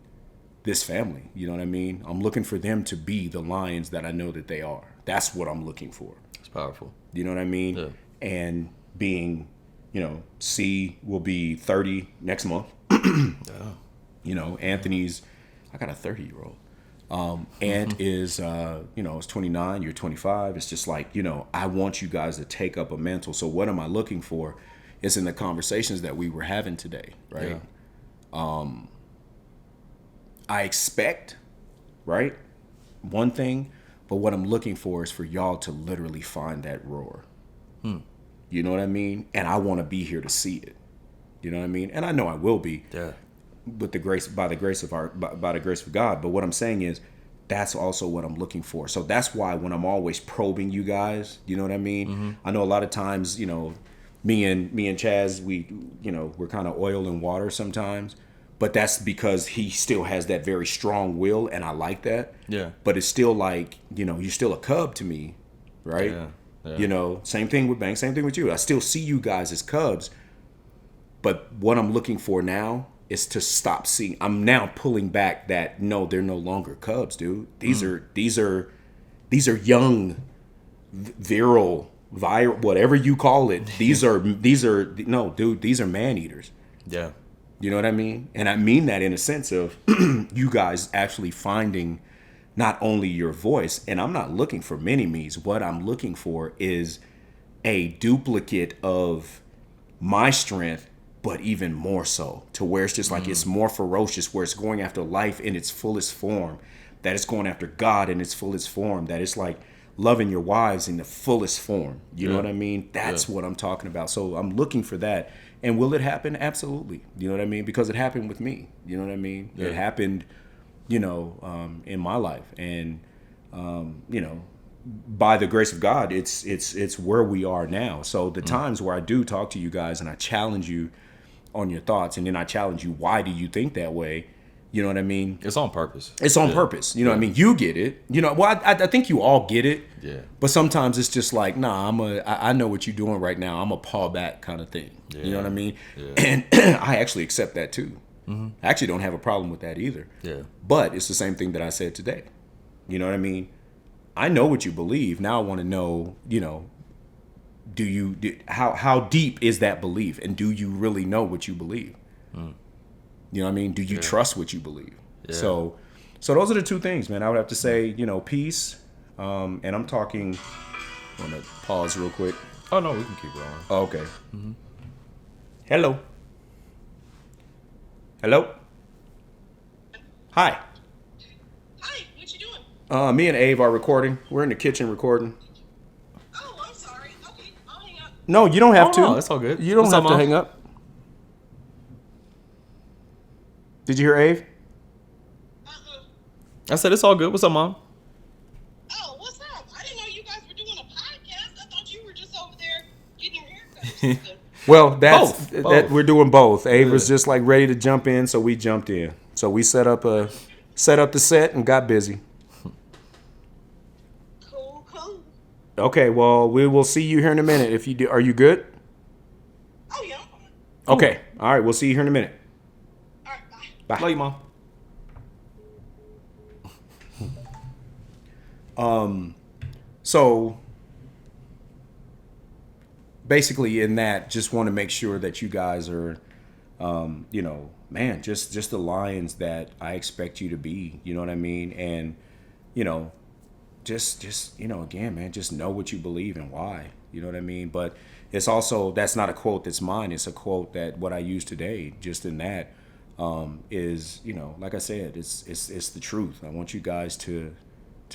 this family. You know what I mean? I'm looking for them to be the lions that I know that they are. That's what I'm looking for. It's powerful. You know what I mean? Yeah. And being, C will be 30 next month. Yeah. Anthony's, I got a 30-year-old. Ant is, is 29, you're 25. It's just like, I want you guys to take up a mantle. So what am I looking for? It's in the conversations that we were having today, right? Yeah. I expect, right, one thing, but what I'm looking for is for y'all to literally find that roar. You know what I mean? And I want to be here to see it. You know what I mean? And I know I will be. Yeah. With the grace, by the grace of God. But what I'm saying is, that's also what I'm looking for. So that's why when I'm always probing you guys, you know what I mean? Mm-hmm. I know a lot of times, me and Chaz, we're kind of oil and water sometimes, but that's because he still has that very strong will, and I like that. Yeah. But it's still like, you're still a cub to me, right? Yeah. Same thing with Bank, same thing with you. I still see you guys as cubs, but what I'm looking for now is to stop seeing. I'm now pulling back that no, they're no longer cubs, dude. These are young, virile, whatever you call it. These are no, dude. These are man eaters. Yeah, you know what I mean. And I mean that in a sense of you guys actually finding not only your voice. And I'm not looking for mini-me's. What I'm looking for is a duplicate of my strength, but even more so, to where it's just like it's more ferocious, where it's going after life in its fullest form, that it's going after God in its fullest form, that it's like loving your wives in the fullest form. You know what I mean? That's what I'm talking about. So I'm looking for that. And will it happen? Absolutely. You know what I mean? Because it happened with me. You know what I mean? Yeah. It happened, in my life. And, by the grace of God, it's where we are now. So the times where I do talk to you guys and I challenge you on your thoughts, and then I challenge you, why do you think that way? You know what I mean? It's on purpose. It's on purpose. You know what I mean? You get it. I think you all get it. Yeah. But sometimes it's just like, nah, I know what you're doing right now. I'm a paw back kind of thing. Yeah. You know what I mean? Yeah. And I actually accept that too. Mm-hmm. I actually don't have a problem with that either. Yeah. But it's the same thing that I said today. You know what I mean? I know what you believe. Now I want to know, how deep is that belief, and do you really know what you believe? You know what I mean? Do you trust what you believe? Yeah. So those are the two things, man. I would have to say, peace. And I'm talking. I'm gonna pause real quick. Oh no, we can keep rolling. Oh, okay. Mm-hmm. Hello. Hi. Hi. What you doing? Me and Ave are recording. We're in the kitchen recording. Oh, I'm sorry. Okay, I'll hang up. No, you don't have to. No, that's all good. You don't have to hang up. Did you hear Ave? I said it's all good. What's up, Mom? Oh, what's up? I didn't know you guys were doing a podcast. I thought you were just over there getting your hair cut. Well, both. We're doing both. Ave was just like ready to jump in, so we jumped in. So we set up the set and got busy. Cool. Okay, well, we will see you here in a minute. If you do, are you good? Oh yeah. Okay. All right. We'll see you here in a minute. All right. Bye. Love you, Mom. So basically in that, just want to make sure that you guys are, just the lions that I expect you to be, you know what I mean? And, again, man, just know what you believe and why, you know what I mean? But it's also, that's not a quote that's mine. It's a quote that what I use today, just in that, is, like I said, it's the truth. I want you guys to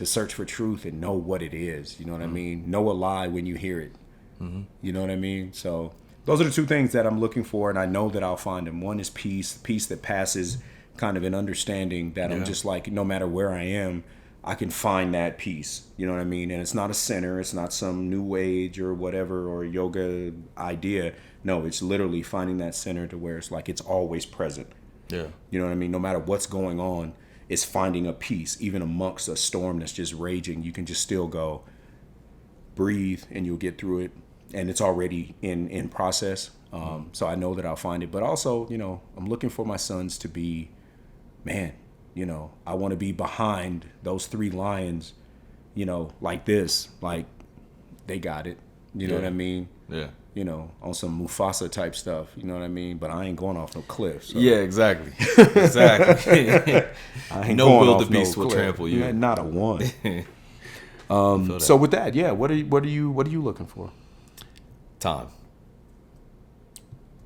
search for truth and know what it is. You know what I mean? Know a lie when you hear it. Mm-hmm. You know what I mean? So those are the two things that I'm looking for, and I know that I'll find them. One is peace that passes kind of an understanding that I'm just like, no matter where I am, I can find that peace. You know what I mean? And it's not a center. It's not some new age or whatever or yoga idea. No, it's literally finding that center to where it's like it's always present. Yeah. You know what I mean? No matter what's going on, it's finding a peace. Even amongst a storm that's just raging, you can just still go, breathe, and you'll get through it. And it's already in process. So I know that I'll find it. But also, you know, I'm looking for my sons to be, man, you know, I want to be behind those 3 lions, you know, like this. Like, they got it. You know what I mean? Yeah. You know, on some Mufasa type stuff. You know what I mean? But I ain't going off no cliff. So. Yeah, exactly. Exactly. I ain't No going will off the beast no will cliff. trample you. Yeah, not a one. So with that, yeah, what are you looking for? Time.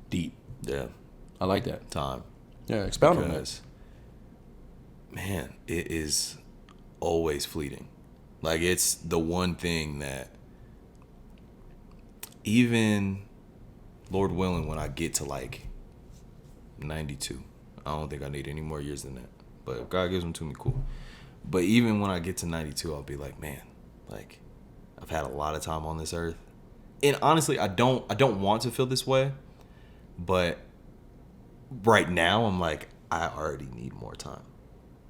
Deep. Yeah. I like that. Time. Yeah, expound on that. Because, man, it is always fleeting. Like, it's the one thing that even, Lord willing, when I get to like 92, I don't think I need any more years than that. But if God gives them to me, cool. But even when I get to 92, I'll be like, man, like, I've had a lot of time on this earth. And honestly, I don't want to feel this way. But right now, I'm like, I already need more time.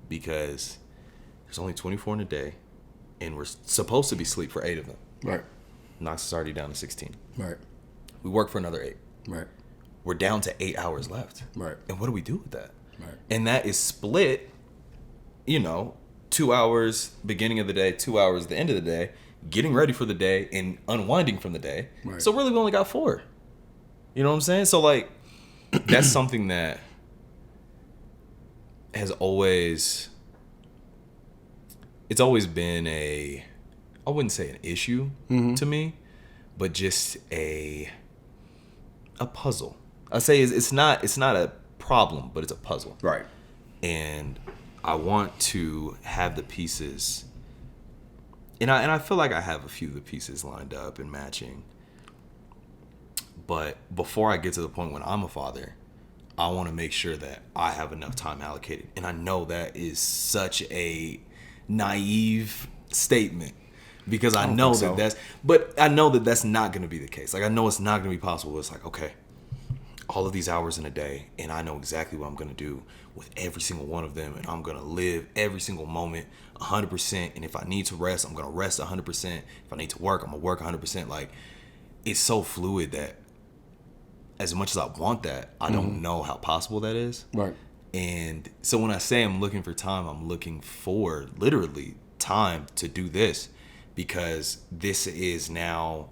Because there's only 24 in a day. And we're supposed to be asleep for 8 of them. Right. Knocks us already down to 16. Right. We work for another 8. Right. We're down to 8 hours left. Right. And what do we do with that? Right. And that is split, you know, 2 hours beginning of the day, 2 hours at the end of the day, getting ready for the day and unwinding from the day. Right. So really we only got 4. You know what I'm saying? So like, that's something that has always, it's always been I wouldn't say an issue to me, but just a puzzle. I say it's not a problem, but it's a puzzle. Right. And I want to have the pieces, and I feel like I have a few of the pieces lined up and matching. But before I get to the point when I'm a father, I want to make sure that I have enough time allocated. And I know that is such a naive statement because I know that I know that that's not going to be the case. Like, I know it's not going to be possible. It's like, okay, all of these hours in a day, and I know exactly what I'm going to do with every single one of them, and I'm going to live every single moment 100%. And if I need to rest, I'm going to rest 100%. If I need to work, I'm going to work 100%. Like, it's so fluid that as much as I want that, I don't know how possible that is. Right. And so when I say I'm looking for time, I'm looking for literally time to do this, because this is now,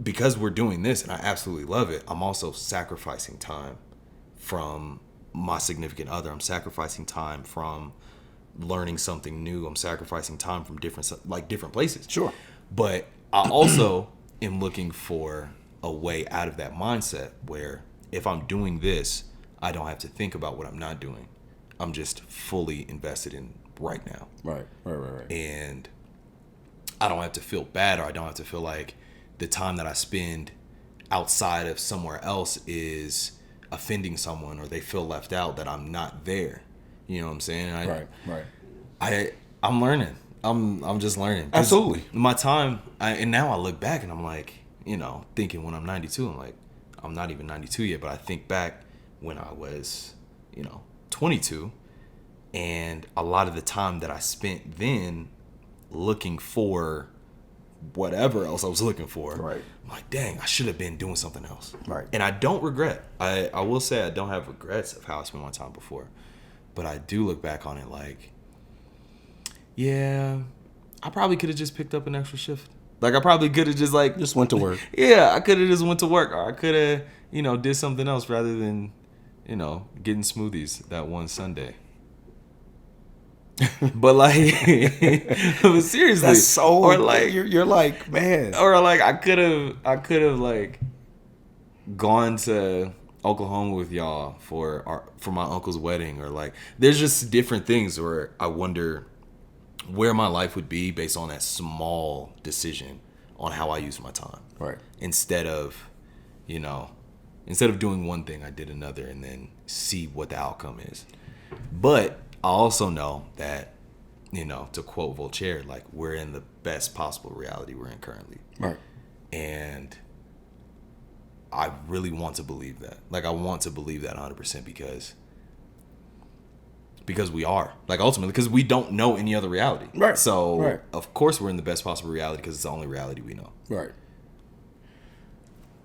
because we're doing this and I absolutely love it, I'm also sacrificing time from my significant other. I'm sacrificing time from learning something new. I'm sacrificing time from different places. Sure. But I also am looking for a way out of that mindset where if I'm doing this, I don't have to think about what I'm not doing. I'm just fully invested in right now. Right. And I don't have to feel bad, or I don't have to feel like the time that I spend outside of somewhere else is offending someone, or they feel left out that I'm not there. You know what I'm saying? Right. I'm learning. I'm just learning. Absolutely. My time, and now I look back and I'm like, you know, thinking when I'm 92, I'm like, I'm not even 92 yet, but I think back when I was, you know, 22, and a lot of the time that I spent then looking for whatever else I was looking for. Right. I'm like, dang, I should have been doing something else. Right. And I don't regret. I will say I don't have regrets of how I spent my time before, but I do look back on it like, yeah, I probably could have just picked up an extra shift. Like, I probably could have just went to work. Yeah, I could have just went to work, or I could have, you know, did something else rather than, you know, getting smoothies that one Sunday. But like, but seriously, That's so. or like you're like, man. or like I could have like gone to Oklahoma with y'all for my uncle's wedding, or like, there's just different things where I wonder where my life would be based on that small decision on how I use my time. Right. Instead of doing one thing, I did another, and then see what the outcome is. But I also know that to quote Voltaire, like, we're in the best possible reality we're in currently. Right. And I really want to believe that. Like, I want to believe that 100% because we are. Like, ultimately, because we don't know any other reality. Right. So, of course, we're in the best possible reality because it's the only reality we know. Right.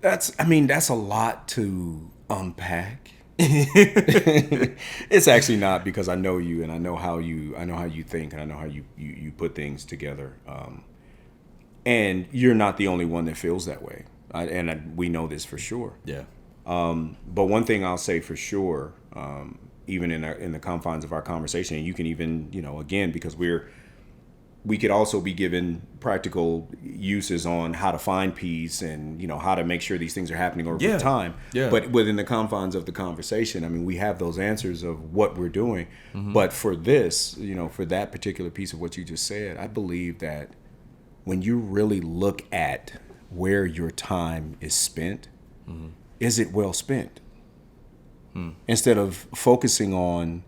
That's a lot to unpack. It's actually not, because I know you and I know how you think, and I know how you put things together. And you're not the only one that feels that way. We know this for sure. Yeah. But one thing I'll say for sure, even in the confines of our conversation, and you can even, again, because we could also be given practical uses on how to find peace and, how to make sure these things are happening over time. Yeah. But within the confines of the conversation, I mean, we have those answers of what we're doing. Mm-hmm. But for this, for that particular piece of what you just said, I believe that when you really look at where your time is spent, mm-hmm. is it well spent? Instead of focusing on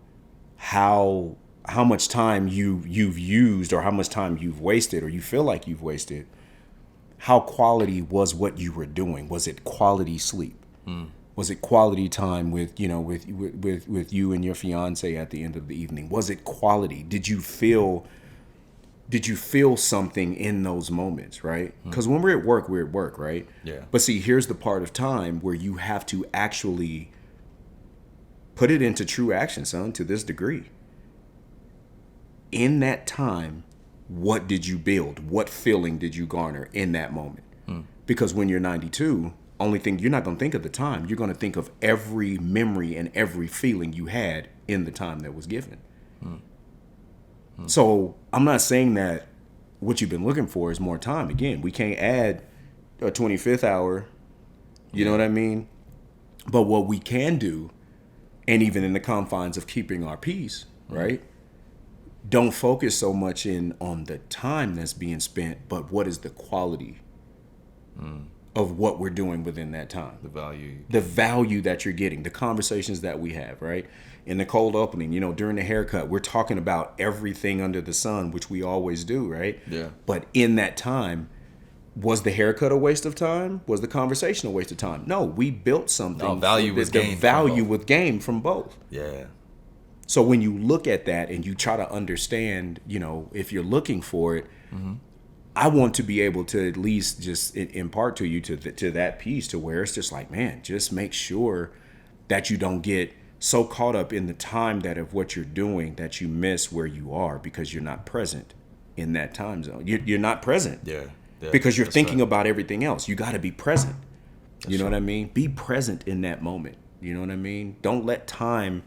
how much time you've used, or how much time you've wasted, or you feel like you've wasted, how quality was what you were doing? Was it quality sleep? Was it quality time with you and your fiance at the end of the evening? Was it quality? Did you feel something in those moments, right? Because when we're at work, right? Yeah. But see, here's the part of time where you have to actually put it into true action, son, to this degree. In that time, what did you build? What feeling did you garner in that moment? Because when you're 92, only thing, you're not going to think of the time. You're going to think of every memory and every feeling you had in the time that was given. So I'm not saying that what you've been looking for is more time. Again, we can't add a 25th hour. You know what I mean? But what we can do, and even in the confines of keeping our peace, right? Don't focus so much on the time that's being spent, but what is the quality of what we're doing within that time. The value that you're getting, the conversations that we have, right? In the cold opening, during the haircut, we're talking about everything under the sun, which we always do, right? Yeah. But in that time, was the haircut a waste of time? Was the conversation a waste of time? No, we built something. No, value was gained. The value was gained from both. Yeah. So when you look at that and you try to understand, if you're looking for it, I want to be able to at least just impart to you to that piece, to where it's just like, man, just make sure that you don't get so caught up in the time that of what you're doing that you miss where you are, because you're not present in that time zone. You're not present. Yeah. Because you're thinking about everything else. You got to be present. You know what I mean? Be present in that moment. You know what I mean? Don't let time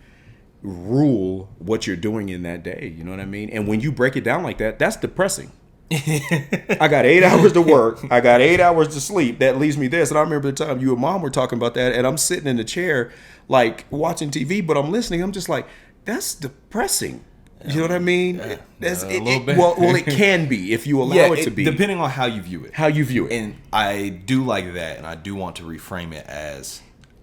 rule what you're doing in that day. You know what I mean? And when you break it down like that, that's depressing. I got 8 hours to work. I got 8 hours to sleep. That leaves me this. And I remember the time you and mom were talking about that, and I'm sitting in the chair, like watching TV, but I'm listening. I'm just like, that's depressing. You know what I mean? Yeah, That's a it, little it, bit. well, it can be if you allow it to be. Depending on how you view it. How you view it. And I do like that, and I do want to reframe it as,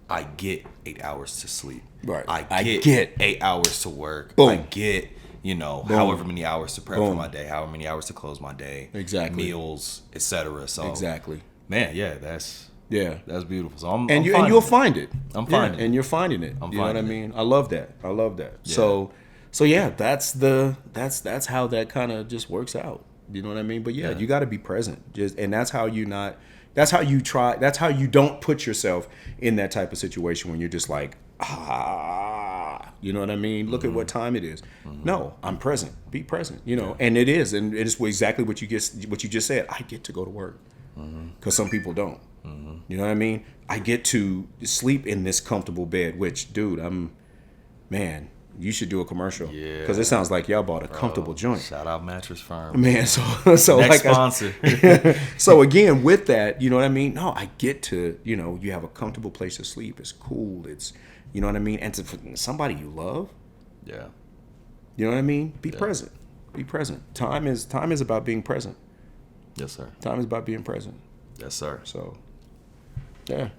I get 8 hours to sleep. Right. I get 8 hours to work. Boom. I get, however many hours to prep for my day, however many hours to close my day. Exactly. Meals, etc. So Exactly. Man, that's beautiful. So I'm you'll find it. I'm finding it. And you're finding it. You know what I mean? I love that. Yeah. So yeah, that's how that kind of just works out. You know what I mean? But yeah, you got to be present. That's how you don't put yourself in that type of situation when you're just like, you know what I mean? Look at what time it is. No, I'm present. Be present, and it is. And it's exactly what you just said. I get to go to work because some people don't. You know what I mean? I get to sleep in this comfortable bed, which, dude, you should do a commercial. Yeah. Because it sounds like y'all bought a comfortable joint. Shout out Mattress Firm. Man, so Next like sponsor. So again, with that, you know what I mean? No, I get to, you have a comfortable place to sleep. It's cool. It's, you know what I mean? And to somebody you love. Yeah. You know what I mean? Be present. Be present. Time is about being present. Yes, sir. Time is about being present. Yes, sir. So, yeah.